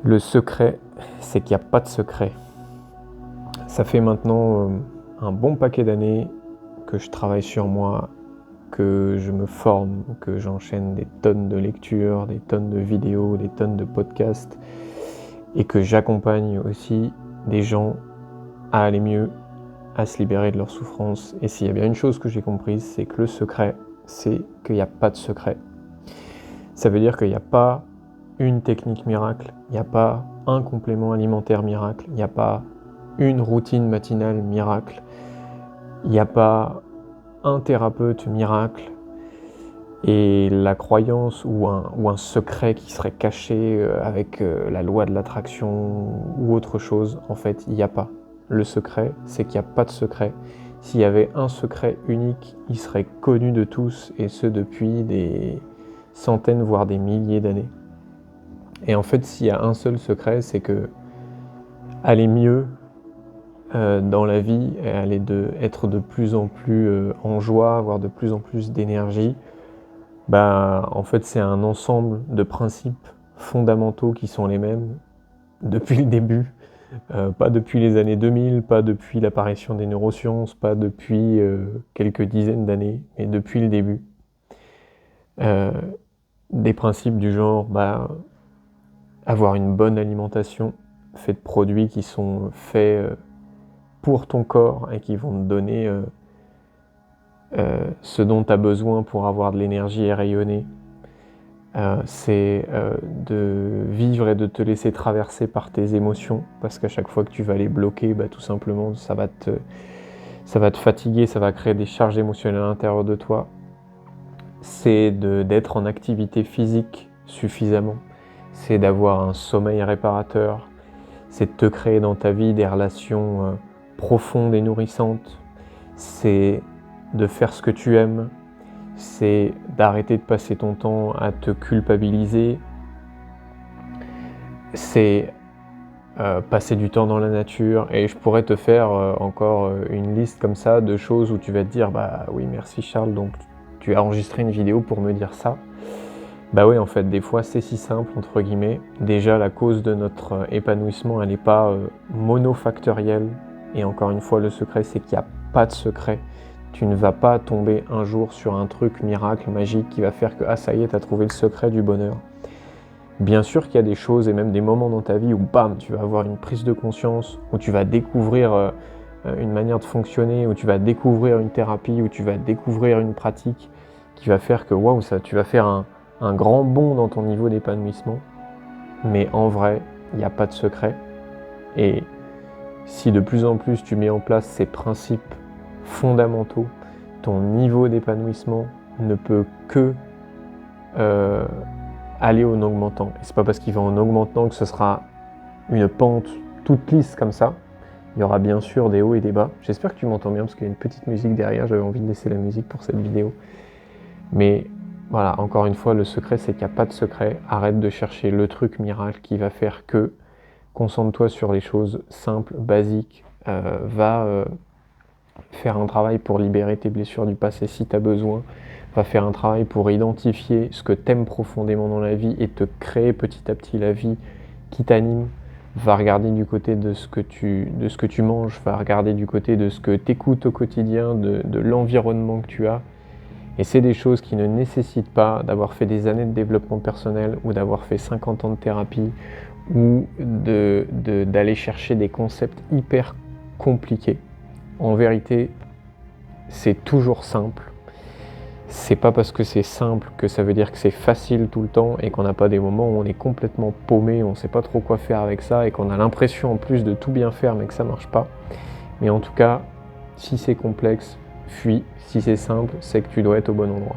Le secret, c'est qu'il n'y a pas de secret. Ça fait maintenant un bon paquet d'années que je travaille sur moi, que je me forme, que j'enchaîne des tonnes de lectures, des tonnes de vidéos, des tonnes de podcasts, et que j'accompagne aussi des gens à aller mieux, à se libérer de leur souffrance. Et s'il y a bien une chose que j'ai comprise, c'est que le secret, c'est qu'il n'y a pas de secret. Ça veut dire qu'il n'y a pas une technique miracle, il n'y a pas un complément alimentaire miracle, il n'y a pas une routine matinale miracle, il n'y a pas un thérapeute miracle et la croyance ou un secret qui serait caché avec la loi de l'attraction ou autre chose, en fait, il n'y a pas. Le secret, c'est qu'il n'y a pas de secret. S'il y avait un secret unique, il serait connu de tous, et ce depuis des centaines, voire des milliers d'années. Et en fait, s'il y a un seul secret, c'est que aller mieux dans la vie, et être de plus en plus en joie, avoir de plus en plus d'énergie, en fait, c'est un ensemble de principes fondamentaux qui sont les mêmes depuis le début. Pas depuis les années 2000, pas depuis l'apparition des neurosciences, pas depuis quelques dizaines d'années, mais depuis le début. Des principes du genre avoir une bonne alimentation, faite de produits qui sont faits pour ton corps et qui vont te donner ce dont tu as besoin pour avoir de l'énergie et rayonner. C'est de vivre et de te laisser traverser par tes émotions, parce qu'à chaque fois que tu vas les bloquer, tout simplement ça va te fatiguer, ça va créer des charges émotionnelles à l'intérieur de toi. C'est d'être en activité physique suffisamment, c'est d'avoir un sommeil réparateur, c'est de te créer dans ta vie des relations profondes et nourrissantes, c'est de faire ce que tu aimes, c'est d'arrêter de passer ton temps à te culpabiliser, c'est passer du temps dans la nature, et je pourrais te faire encore une liste comme ça de choses où tu vas te dire oui merci Charles, donc tu as enregistré une vidéo pour me dire ça. Oui, en fait, des fois c'est si simple entre guillemets. Déjà, la cause de notre épanouissement, elle n'est pas monofactorielle, et encore une fois, le secret, c'est qu'il n'y a pas de secret. Tu ne vas pas tomber un jour sur un truc miracle, magique, qui va faire que ça y est, tu as trouvé le secret du bonheur. Bien sûr qu'il y a des choses et même des moments dans ta vie où tu vas avoir une prise de conscience, où tu vas découvrir une manière de fonctionner, où tu vas découvrir une thérapie, où tu vas découvrir une pratique qui va faire que tu vas faire un grand bond dans ton niveau d'épanouissement. Mais en vrai, il n'y a pas de secret. Et si de plus en plus tu mets en place ces principes fondamentaux, ton niveau d'épanouissement ne peut que aller en augmentant. Et c'est pas parce qu'il va en augmentant que ce sera une pente toute lisse comme ça. Il y aura bien sûr des hauts et des bas. J'espère que tu m'entends bien parce qu'il y a une petite musique derrière. J'avais envie de laisser la musique pour cette vidéo. Mais voilà, encore une fois, le secret, c'est qu'il n'y a pas de secret. Arrête de chercher le truc miracle qui va faire que. Concentre-toi sur les choses simples, basiques. Va faire un travail pour libérer tes blessures du passé si tu as besoin. Va faire un travail pour identifier ce que tu aimes profondément dans la vie et te créer petit à petit la vie qui t'anime. Va regarder du côté de ce que tu manges, va regarder du côté de ce que tu écoutes au quotidien, de l'environnement que tu as. Et c'est des choses qui ne nécessitent pas d'avoir fait des années de développement personnel ou d'avoir fait 50 ans de thérapie ou d'aller chercher des concepts hyper compliqués. En vérité, c'est toujours simple. C'est pas parce que c'est simple que ça veut dire que c'est facile tout le temps et qu'on n'a pas des moments où on est complètement paumé, on ne sait pas trop quoi faire avec ça et qu'on a l'impression en plus de tout bien faire mais que ça marche pas. Mais en tout cas, si c'est complexe, fuis. Si c'est simple, c'est que tu dois être au bon endroit.